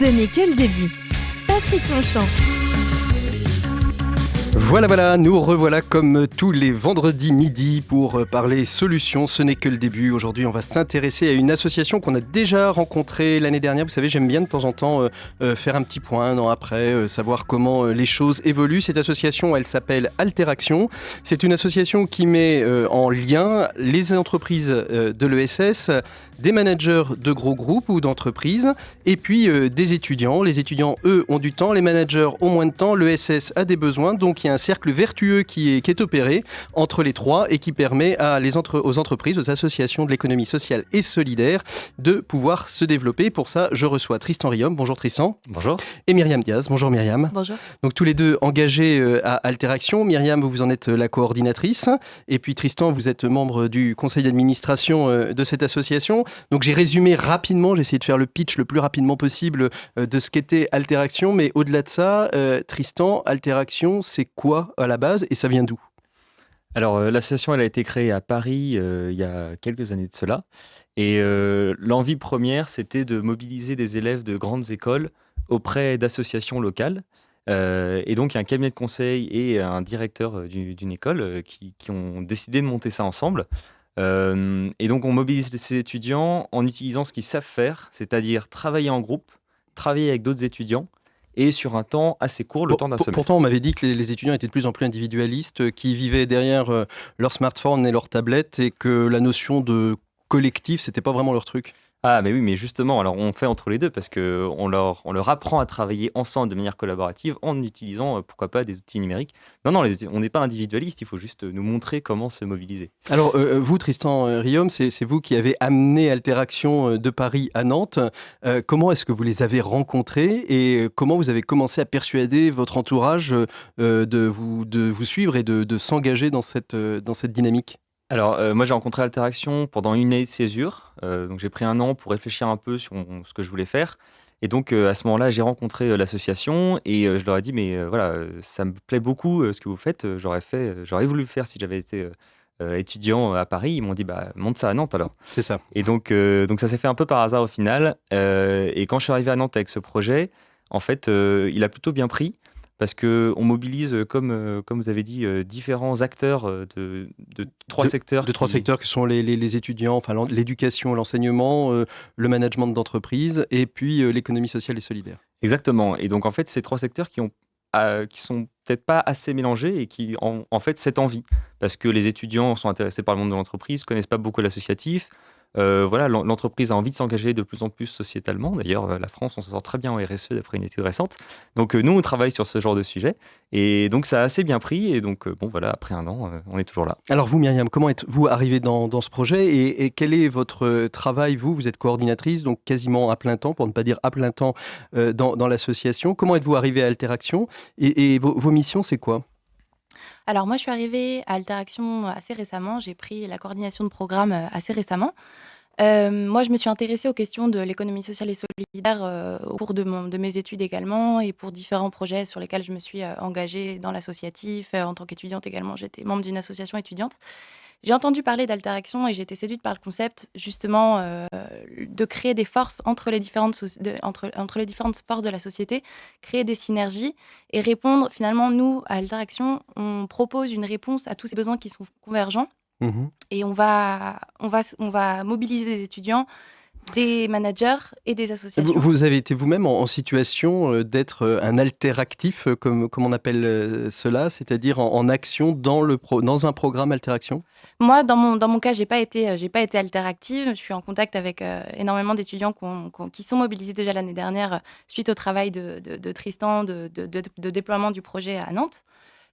Ce n'est que le début. Patrick Longchamp. Voilà, nous revoilà comme tous les vendredis midi pour parler solutions. Ce n'est que le début. Aujourd'hui, on va s'intéresser à une association qu'on a déjà rencontrée l'année dernière. Vous savez, j'aime bien de temps en temps faire un petit point un an après, savoir comment les choses évoluent. Cette association, elle s'appelle Alteraction. C'est une association qui met en lien les entreprises de l'ESS, des managers de gros groupes ou d'entreprises, et puis des étudiants. Les étudiants, eux, ont du temps, les managers ont moins de temps, l'ESS a des besoins, donc il y a un cercle vertueux qui est opéré entre les trois et qui permet aux entreprises, aux associations de l'économie sociale et solidaire de pouvoir se développer. Pour ça, je reçois Tristan Riom. Bonjour Tristan. Bonjour. Et Myriam Diaz. Bonjour Myriam. Bonjour. Donc tous les deux engagés à Alteraction. Myriam, vous en êtes la coordinatrice. Et puis Tristan, vous êtes membre du conseil d'administration de cette association. Donc j'ai résumé rapidement, j'ai essayé de faire le pitch le plus rapidement possible de ce qu'était Alteraction. Mais au-delà de ça, Tristan, Alteraction, c'est quoi à la base et ça vient d'où ? Alors, l'association, elle a été créée à Paris il y a quelques années de cela. Et l'envie première, c'était de mobiliser des élèves de grandes écoles auprès d'associations locales. Et donc, il y a un cabinet de conseil et un directeur d'une école qui ont décidé de monter ça ensemble. Et donc, on mobilise ces étudiants en utilisant ce qu'ils savent faire, c'est-à-dire travailler en groupe, travailler avec d'autres étudiants, et sur un temps assez court, le temps d'un semestre. Pourtant, on m'avait dit que les étudiants étaient de plus en plus individualistes, qui vivaient derrière leur smartphone et leur tablette, et que la notion de collectif, c'était pas vraiment leur truc. Ah, mais oui, mais justement, alors on fait entre les deux parce qu'on leur apprend à travailler ensemble de manière collaborative en utilisant, pourquoi pas, des outils numériques. Non, on n'est pas individualiste, il faut juste nous montrer comment se mobiliser. Alors, vous, Tristan Riom, c'est vous qui avez amené Alteraction de Paris à Nantes. Comment est-ce que vous les avez rencontrés et comment vous avez commencé à persuader votre entourage de vous suivre et de s'engager dans cette dynamique ? Alors, moi, j'ai rencontré Alteraction pendant une année de césure. Donc, j'ai pris un an pour réfléchir un peu sur ce que je voulais faire. Et donc, à ce moment-là, j'ai rencontré l'association et je leur ai dit, mais voilà, ça me plaît beaucoup ce que vous faites. J'aurais voulu le faire si j'avais été étudiant à Paris. Ils m'ont dit, bah, monte ça à Nantes alors. C'est ça. Et donc, ça s'est fait un peu par hasard au final. Et quand je suis arrivé à Nantes avec ce projet, en fait, il a plutôt bien pris. Parce qu'on mobilise, comme vous avez dit, différents acteurs de trois secteurs. De trois secteurs qui sont les étudiants, enfin l'éducation, l'enseignement, le management d'entreprise et puis l'économie sociale et solidaire. Exactement. Et donc, en fait, ces trois secteurs qui sont peut-être pas assez mélangés et qui ont en fait cette envie. Parce que les étudiants sont intéressés par le monde de l'entreprise, connaissent pas beaucoup l'associatif. Voilà, l'entreprise a envie de s'engager de plus en plus sociétalement. D'ailleurs, la France, on s'en sort très bien en RSE d'après une étude récente. Donc, nous, on travaille sur ce genre de sujet. Et donc, ça a assez bien pris. Et donc, bon, voilà, après un an, on est toujours là. Alors, vous, Myriam, comment êtes-vous arrivée dans ce projet et quel est votre travail ? Vous êtes coordinatrice, donc quasiment à plein temps, pour ne pas dire à plein temps, dans l'association. Comment êtes-vous arrivée à Alteraction et vos missions, c'est quoi ? Alors moi, je suis arrivée à Alteraction assez récemment. J'ai pris la coordination de programme assez récemment. Moi, je me suis intéressée aux questions de l'économie sociale et solidaire au cours de mes études également et pour différents projets sur lesquels je me suis engagée dans l'associatif. En tant qu'étudiante également, j'étais membre d'une association étudiante. J'ai entendu parler d'Alteraction et j'ai été séduite par le concept justement de créer des forces entre les différentes forces de la société, créer des synergies et répondre finalement, nous, à Alteraction, on propose une réponse à tous ces besoins qui sont convergents et on va mobiliser des étudiants, des managers et des associations. Vous avez été vous-même en situation d'être un alteractif, comme on appelle cela, c'est-à-dire en action dans un programme Alteraction ? Moi, dans mon cas, j'ai pas été alteractive. Je suis en contact avec énormément d'étudiants qui sont mobilisés déjà l'année dernière suite au travail de Tristan de déploiement du projet à Nantes.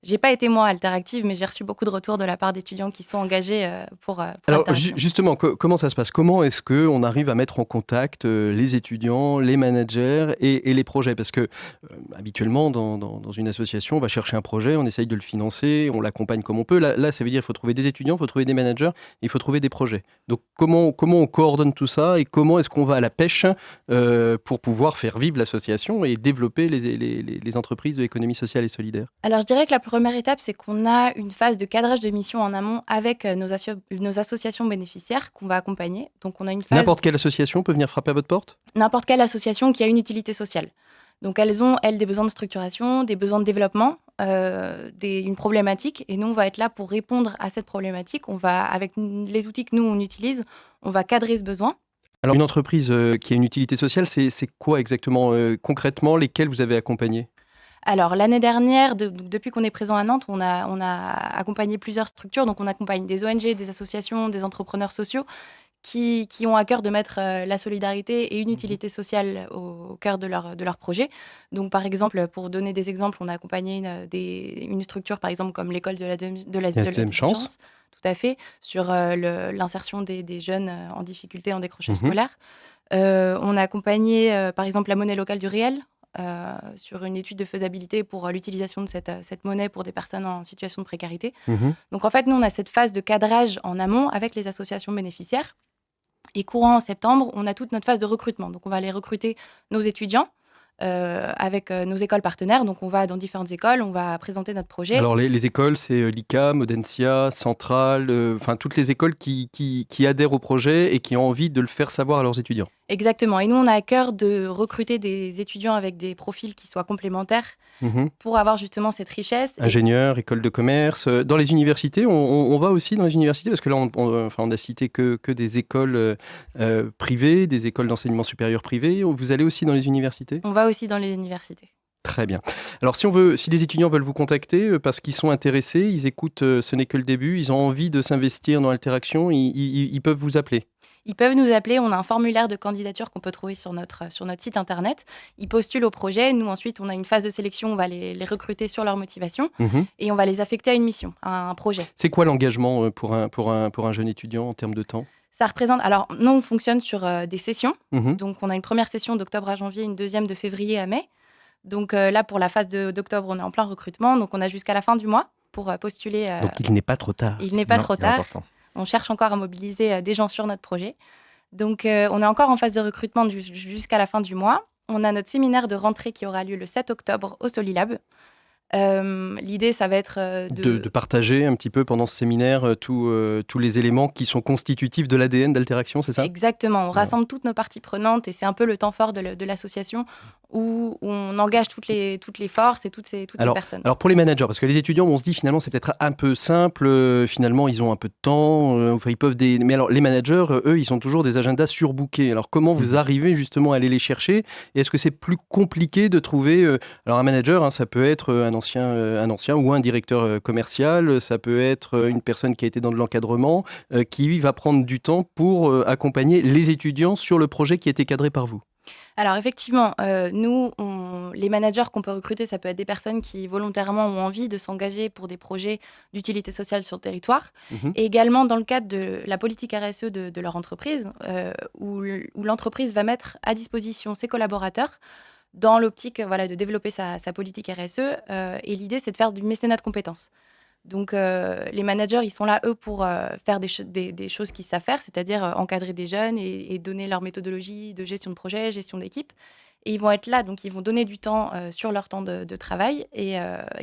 J'ai pas été moi alteractive, mais j'ai reçu beaucoup de retours de la part d'étudiants qui sont engagés pour Alors Alteraction. justement, comment ça se passe ? Comment est-ce qu'on arrive à mettre en contact les étudiants, les managers et les projets ? Parce que habituellement, dans une association, on va chercher un projet, on essaye de le financer, on l'accompagne comme on peut. Là, ça veut dire qu'il faut trouver des étudiants, il faut trouver des managers, il faut trouver des projets. Donc comment on coordonne tout ça et comment est-ce qu'on va à la pêche pour pouvoir faire vivre l'association et développer les entreprises de l'économie sociale et solidaire ? Alors, je dirais que la Première étape, c'est qu'on a une phase de cadrage de mission en amont avec nos associations bénéficiaires qu'on va accompagner. Donc, on a une phase... N'importe quelle association peut venir frapper à votre porte ? N'importe quelle association qui a une utilité sociale. Donc, elles ont, des besoins de structuration, des besoins de développement, une problématique. Et nous, on va être là pour répondre à cette problématique. On va, avec les outils que nous, on utilise, on va cadrer ce besoin. Alors, une entreprise qui a une utilité sociale, c'est quoi exactement concrètement, lesquels vous avez accompagnés ? Alors, l'année dernière, depuis qu'on est présent à Nantes, on a accompagné plusieurs structures. Donc, on accompagne des ONG, des associations, des entrepreneurs sociaux qui ont à cœur de mettre la solidarité et une utilité sociale au cœur de leur projet. Donc, par exemple, pour donner des exemples, on a accompagné une structure, par exemple, comme l'école de la deuxième chance. Tout à fait, sur l'insertion des jeunes en difficulté en décrochage scolaire. On a accompagné, par exemple, la monnaie locale du réel, sur une étude de faisabilité pour l'utilisation de cette monnaie pour des personnes en situation de précarité. Donc en fait, nous, on a cette phase de cadrage en amont avec les associations bénéficiaires. Et courant en septembre, on a toute notre phase de recrutement. Donc on va aller recruter nos étudiants avec nos écoles partenaires. Donc on va dans différentes écoles, on va présenter notre projet. Alors les écoles, c'est l'ICAM, Audencia, Centrale, enfin toutes les écoles qui adhèrent au projet et qui ont envie de le faire savoir à leurs étudiants. Exactement. Et nous, on a à cœur de recruter des étudiants avec des profils qui soient complémentaires pour avoir justement cette richesse. Ingénieurs, écoles de commerce. Dans les universités, on va aussi dans les universités parce que là, on a cité que des écoles privées, des écoles d'enseignement supérieur privées. Vous allez aussi dans les universités ? On va aussi dans les universités. Très bien. Alors, si les étudiants veulent vous contacter parce qu'ils sont intéressés, ils écoutent Ce n'est que le début, ils ont envie de s'investir dans Alteraction, ils peuvent vous appeler. Ils peuvent nous appeler, on a un formulaire de candidature qu'on peut trouver sur notre site internet. Ils postulent au projet, nous ensuite on a une phase de sélection, on va les recruter sur leur motivation et on va les affecter à une mission, à un projet. C'est quoi l'engagement pour un jeune étudiant en termes de temps ? Ça représente, alors nous on fonctionne sur des sessions, donc on a une première session d'octobre à janvier, une deuxième de février à mai. Donc là pour la phase d'octobre on est en plein recrutement, donc on a jusqu'à la fin du mois pour postuler. Donc il n'est pas trop tard. Il n'est pas trop tard. On cherche encore à mobiliser des gens sur notre projet. Donc, on est encore en phase de recrutement jusqu'à la fin du mois. On a notre séminaire de rentrée qui aura lieu le 7 octobre au Solilab. L'idée, ça va être de partager un petit peu pendant ce séminaire tous les éléments qui sont constitutifs de l'ADN d'Alteraction, c'est ça ? Exactement. On rassemble toutes nos parties prenantes et c'est un peu le temps fort de l'association où on engage toutes les forces et toutes ces personnes. Alors pour les managers, parce que les étudiants, on se dit finalement c'est peut-être un peu simple, finalement ils ont un peu de temps, ils peuvent mais alors les managers, eux, ils ont toujours des agendas surbookés. Alors comment vous arrivez justement à aller les chercher ? Et est-ce que c'est plus compliqué de trouver alors un manager, ça peut être un ancien ou un directeur commercial, ça peut être une personne qui a été dans de l'encadrement, qui va prendre du temps pour accompagner les étudiants sur le projet qui a été cadré par vous. Alors effectivement, nous, les managers qu'on peut recruter, ça peut être des personnes qui volontairement ont envie de s'engager pour des projets d'utilité sociale sur le territoire. Et également dans le cadre de la politique RSE de leur entreprise, où l'entreprise va mettre à disposition ses collaborateurs dans l'optique de développer sa politique RSE. Et l'idée, c'est de faire du mécénat de compétences. Donc, les managers, ils sont là, eux, pour faire des choses qu'ils savent faire, c'est-à-dire encadrer des jeunes et donner leur méthodologie de gestion de projet, gestion d'équipe. Et ils vont être là, donc ils vont donner du temps sur leur temps de travail et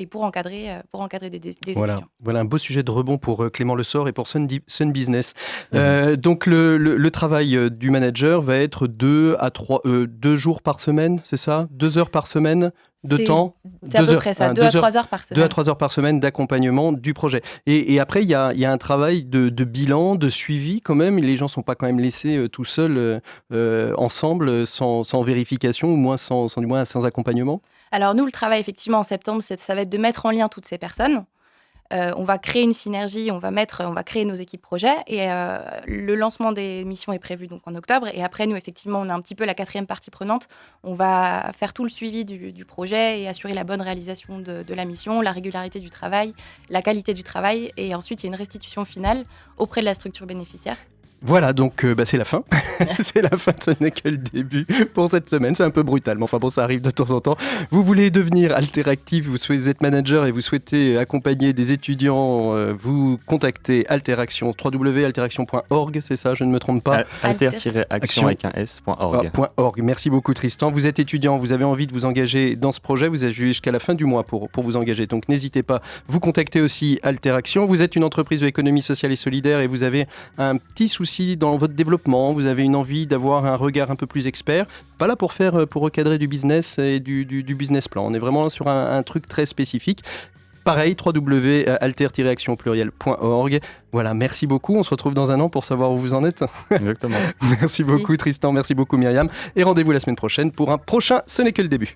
pour encadrer des étudiants. Voilà un beau sujet de rebond pour Clément Lessort et pour Sun Business. Donc, le travail du manager va être 2 jours par semaine, c'est ça ? 2 heures par semaine de temps. C'est à peu près ça, 2 à 3 heures par semaine. 2 à 3 heures par semaine d'accompagnement du projet. Et après, il y a un travail de bilan, de suivi quand même. Les gens ne sont pas quand même laissés tout seuls ensemble, sans vérification, ou moins sans accompagnement. Alors nous, le travail effectivement en septembre, ça va être de mettre en lien toutes ces personnes. On va créer une synergie, on va créer nos équipes projets et le lancement des missions est prévu donc en octobre. Et après, nous, effectivement, on a un petit peu la 4e partie prenante. On va faire tout le suivi du projet et assurer la bonne réalisation de la mission, la régularité du travail, la qualité du travail. Et ensuite, il y a une restitution finale auprès de la structure bénéficiaire. Voilà, donc c'est la fin. C'est la fin, ce n'est que le début pour cette semaine. C'est un peu brutal, mais enfin bon, ça arrive de temps en temps. Vous voulez devenir Alteractif, vous souhaitez être manager et vous souhaitez accompagner des étudiants, vous contactez Alteraction, www.alteraction.org, c'est ça, je ne me trompe pas. Alter-action avec un s.org. .org. Merci beaucoup Tristan. Vous êtes étudiant, vous avez envie de vous engager dans ce projet, vous avez jusqu'à la fin du mois pour vous engager. Donc n'hésitez pas, vous contactez aussi Alteraction. Vous êtes une entreprise de l'économie sociale et solidaire et vous avez un petit souci dans votre développement, vous avez une envie d'avoir un regard un peu plus expert, pas là pour recadrer du business et du business plan. On est vraiment sur un truc très spécifique. Pareil, www.alter-action.org. Voilà, merci beaucoup. On se retrouve dans un an pour savoir où vous en êtes. Exactement. Merci beaucoup Tristan, merci beaucoup Myriam. Et rendez-vous la semaine prochaine pour un prochain Ce n'est que le début.